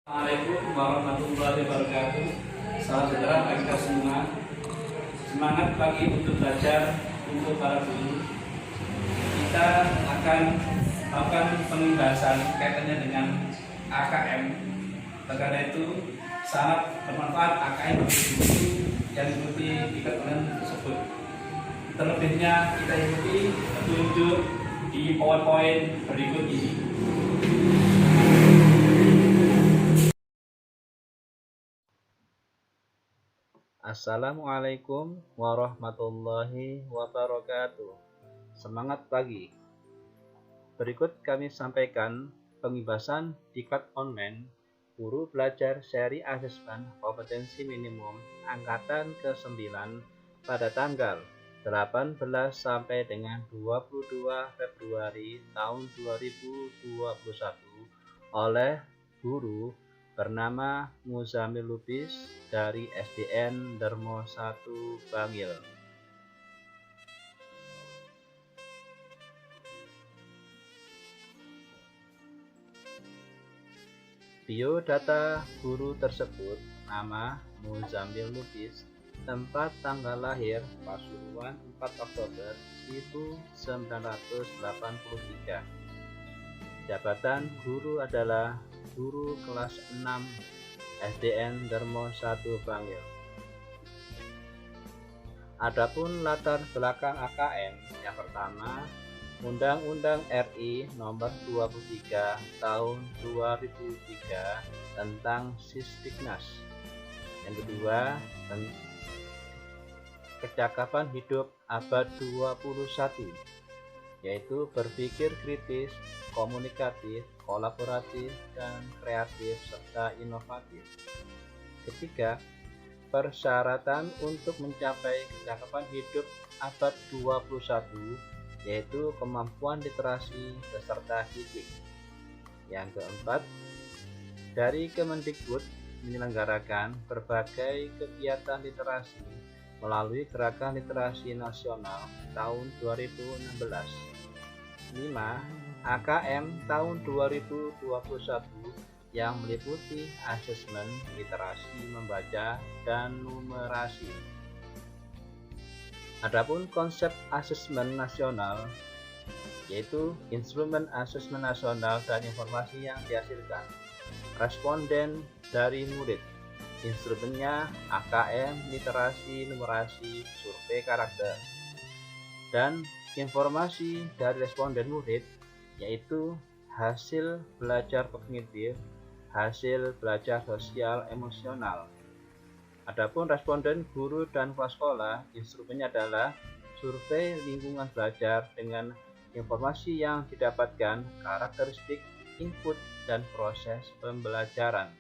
Assalamualaikum warahmatullahi wabarakatuh. Salam sejahtera bagi kita semua. Semangat pagi untuk belajar untuk para guru. Kita akan melakukan pembahasan kaitannya dengan AKM. Karena itu sangat bermanfaat AKM bagi guru yang ikuti tingkat online tersebut. Terlebihnya kita ikuti petunjuk di PowerPoint berikut ini. Assalamualaikum warahmatullahi wabarakatuh. Semangat pagi. Berikut kami sampaikan pembahasan diklat online guru belajar seri asesmen kompetensi minimum angkatan ke-9 pada tanggal 18 sampai dengan 22 Februari tahun 2021 oleh guru bernama Muzamil Lubis dari SDN Darmo 1 Bangil. Biodata guru tersebut: nama Muzamil Lubis, tempat tanggal lahir Pasuruan 4 Oktober 1983. Jabatan guru adalah guru kelas 6 SDN Darmo 1 Bangil. Adapun latar belakang AKM, yang pertama, Undang-Undang RI Nomor 23 Tahun 2003 tentang Sisdiknas. Yang kedua, kecakapan hidup abad 21, yaitu berpikir kritis, komunikatif, kolaboratif, dan kreatif, serta inovatif. Ketiga, persyaratan untuk mencapai kecakapan hidup abad 21, yaitu kemampuan literasi beserta didik. Yang keempat, dari Kemendikbud menyelenggarakan berbagai kegiatan literasi melalui Gerakan Literasi Nasional tahun 2016. 5. AKM tahun 2021 yang meliputi asesmen literasi membaca dan numerasi. Adapun konsep asesmen nasional, yaitu instrumen asesmen nasional dan informasi yang dihasilkan, responden dari murid, instrumennya AKM, literasi, numerasi, survei karakter, dan informasi dari responden murid, yaitu hasil belajar kognitif, hasil belajar sosial emosional. Adapun responden guru dan kepala sekolah, instrumennya adalah survei lingkungan belajar dengan informasi yang didapatkan, karakteristik, input, dan proses pembelajaran.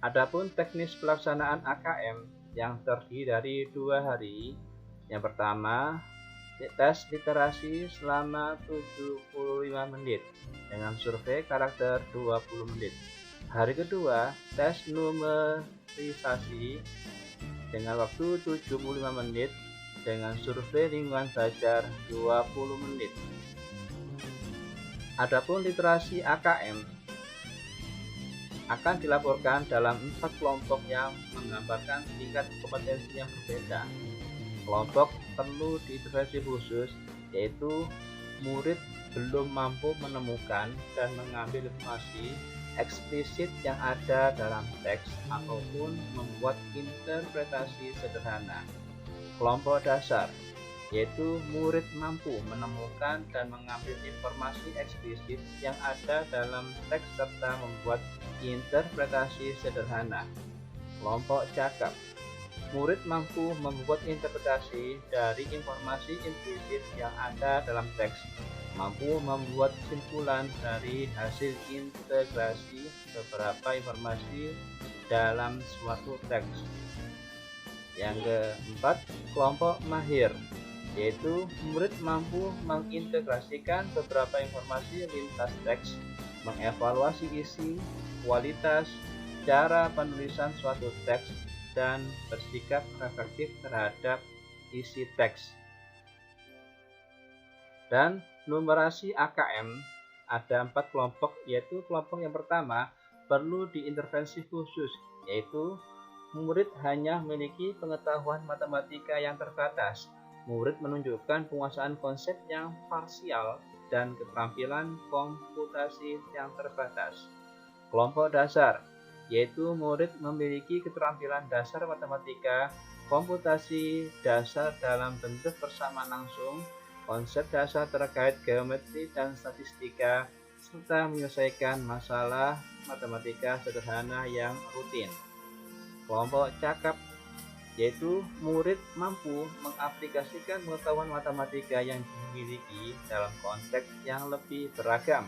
Adapun teknis pelaksanaan AKM yang terdiri dari 2 hari. Yang pertama, tes literasi selama 75 menit dengan survei karakter 20 menit. Hari kedua, tes numerisasi dengan waktu 75 menit dengan survei lingkungan belajar 20 menit. Adapun literasi AKM akan dilaporkan dalam 4 kelompok yang menggambarkan tingkat kompetensi yang berbeda. Kelompok perlu diintervensi khusus, yaitu murid belum mampu menemukan dan mengambil informasi eksplisit yang ada dalam teks ataupun membuat interpretasi sederhana. Kelompok dasar, yaitu murid mampu menemukan dan mengambil informasi eksplisit yang ada dalam teks serta membuat interpretasi sederhana. Kelompok cakap, murid mampu membuat interpretasi dari informasi implisit yang ada dalam teks, mampu membuat kesimpulan dari hasil integrasi beberapa informasi dalam suatu teks. Yang keempat, kelompok mahir, yaitu murid mampu mengintegrasikan beberapa informasi lintas teks, mengevaluasi isi, kualitas, cara penulisan suatu teks, dan bersikap reflektif terhadap isi teks. Dan numerasi AKM ada 4 kelompok, yaitu kelompok yang pertama perlu diintervensi khusus, yaitu murid hanya memiliki pengetahuan matematika yang terbatas. Murid menunjukkan penguasaan konsep yang parsial dan keterampilan komputasi yang terbatas. Kelompok dasar, yaitu murid memiliki keterampilan dasar matematika, komputasi dasar dalam bentuk persamaan langsung, konsep dasar terkait geometri dan statistika, serta menyelesaikan masalah matematika sederhana yang rutin. Kelompok cakap, yaitu murid mampu mengaplikasikan pengetahuan matematika yang dimiliki dalam konteks yang lebih beragam.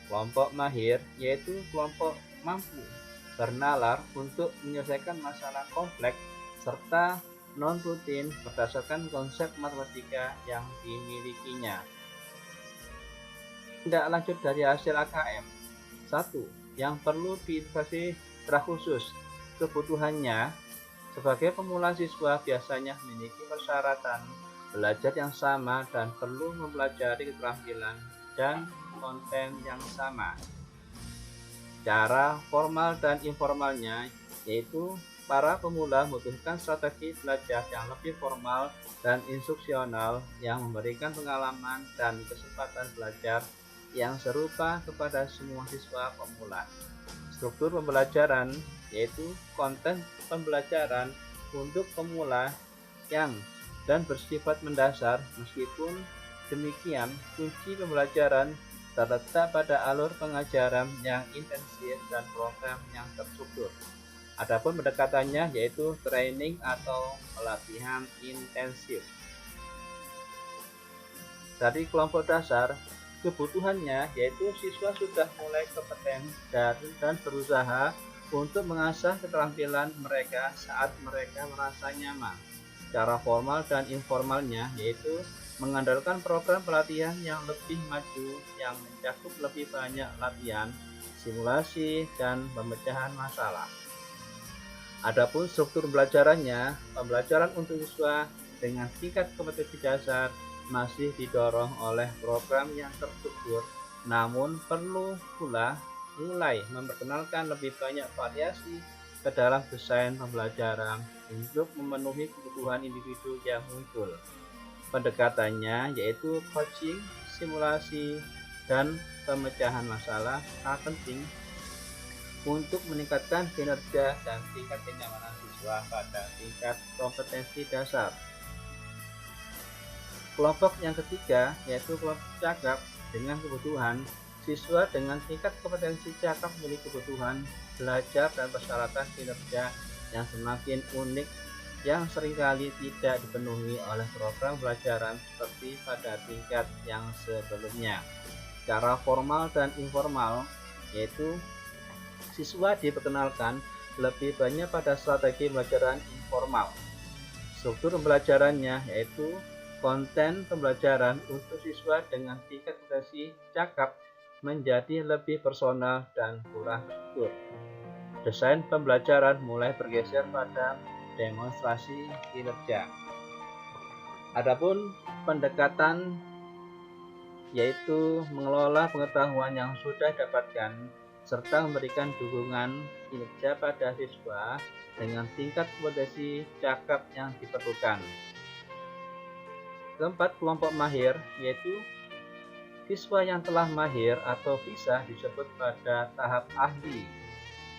Kelompok mahir, yaitu kelompok mampu bernalar untuk menyelesaikan masalah kompleks serta non-rutin berdasarkan konsep matematika yang dimilikinya. Tindak lanjut dari hasil AKM. 1. Yang perlu diinvestasi secara khusus. Kebutuhannya, sebagai pemula siswa biasanya memiliki persyaratan belajar yang sama dan perlu mempelajari keterampilan dan konten yang sama. Cara formal dan informalnya, yaitu para pemula membutuhkan strategi belajar yang lebih formal dan instruksional yang memberikan pengalaman dan kesempatan belajar yang serupa kepada semua siswa pemula. Struktur pembelajaran, yaitu konten pembelajaran untuk pemula yang dan bersifat mendasar. Meskipun demikian, kunci pembelajaran terletak pada alur pengajaran yang intensif dan program yang terstruktur. Adapun pendekatannya yaitu training atau pelatihan intensif. Dari kelompok dasar, kebutuhannya yaitu siswa sudah mulai kompeten dan berusaha untuk mengasah keterampilan mereka saat mereka merasa nyaman. Cara formal dan informalnya yaitu mengandalkan program pelatihan yang lebih maju yang mencakup lebih banyak latihan, simulasi, dan pemecahan masalah. Adapun struktur pembelajarannya, pembelajaran untuk siswa dengan tingkat kompetensi dasar masih didorong oleh program yang terstruktur, namun perlu pula mulai memperkenalkan lebih banyak variasi ke dalam desain pembelajaran untuk memenuhi kebutuhan individu yang muncul. Pendekatannya yaitu coaching, simulasi, dan pemecahan masalah sangat penting untuk meningkatkan kinerja dan tingkat kenyamanan siswa pada tingkat kompetensi dasar. Kelompok yang ketiga yaitu kelompok cakap dengan kebutuhan. Siswa dengan tingkat kompetensi cakap memiliki kebutuhan belajar dan persyaratan kinerja yang semakin unik yang seringkali tidak dipenuhi oleh program pelajaran seperti pada tingkat yang sebelumnya. Cara formal dan informal yaitu siswa diperkenalkan lebih banyak pada strategi pembelajaran informal. Struktur pembelajarannya yaitu konten pembelajaran untuk siswa dengan tingkat kompetensi cakap menjadi lebih personal dan kurang terstruktur. Desain pembelajaran mulai bergeser pada demonstrasi kinerja. Adapun pendekatan yaitu mengelola pengetahuan yang sudah didapatkan serta memberikan dukungan kinerja pada siswa dengan tingkat kompetensi cakap yang diperlukan. Keempat, kelompok mahir yaitu siswa yang telah mahir atau bisa disebut pada tahap ahli,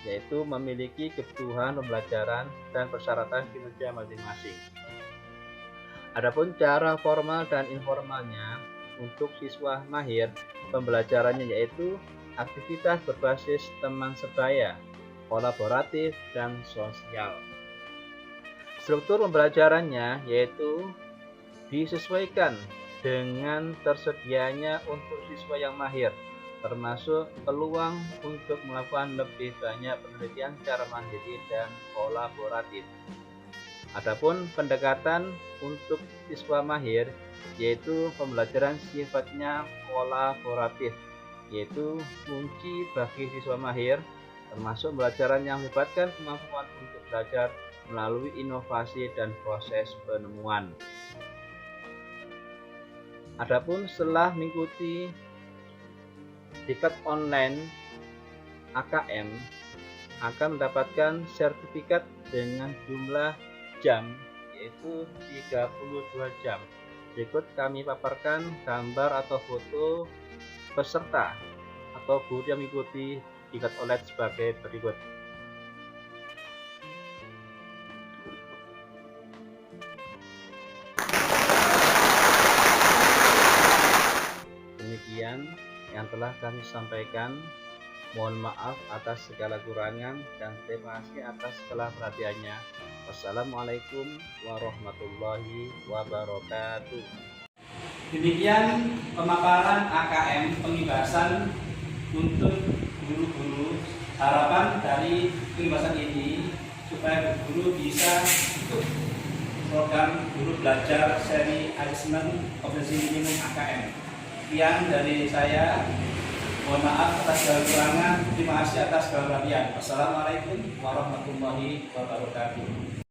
yaitu memiliki kebutuhan pembelajaran dan persyaratan kinerja masing-masing. Adapun cara formal dan informalnya untuk siswa mahir, pembelajarannya yaitu aktivitas berbasis teman sebaya, kolaboratif, dan sosial. Struktur pembelajarannya yaitu disesuaikan dengan tersedianya untuk siswa yang mahir, termasuk peluang untuk melakukan lebih banyak penelitian secara mandiri dan kolaboratif. Adapun pendekatan untuk siswa mahir yaitu pembelajaran sifatnya kolaboratif, yaitu kunci bagi siswa mahir termasuk pembelajaran yang melibatkan kemampuan untuk belajar melalui inovasi dan proses penemuan. Adapun setelah mengikuti sertifikat online AKM akan mendapatkan sertifikat dengan jumlah jam yaitu 32 jam. Berikut kami paparkan gambar atau foto peserta atau guru yang mengikuti sertifikat online sebagai berikut. Demikian yang telah kami sampaikan. Mohon maaf atas segala kurangan dan terima kasih atas segala perhatiannya. Wassalamualaikum warahmatullahi wabarakatuh. Demikian pemaparan AKM pengibasan untuk guru-guru. Harapan dari pengibasan ini supaya guru bisa ikut program guru belajar seri assessment kompetensi minimum AKM. Sekian dari saya. Mohon maaf atas segala kekurangan. Terima kasih atas segala perhatian. Wassalamualaikum warahmatullahi wabarakatuh.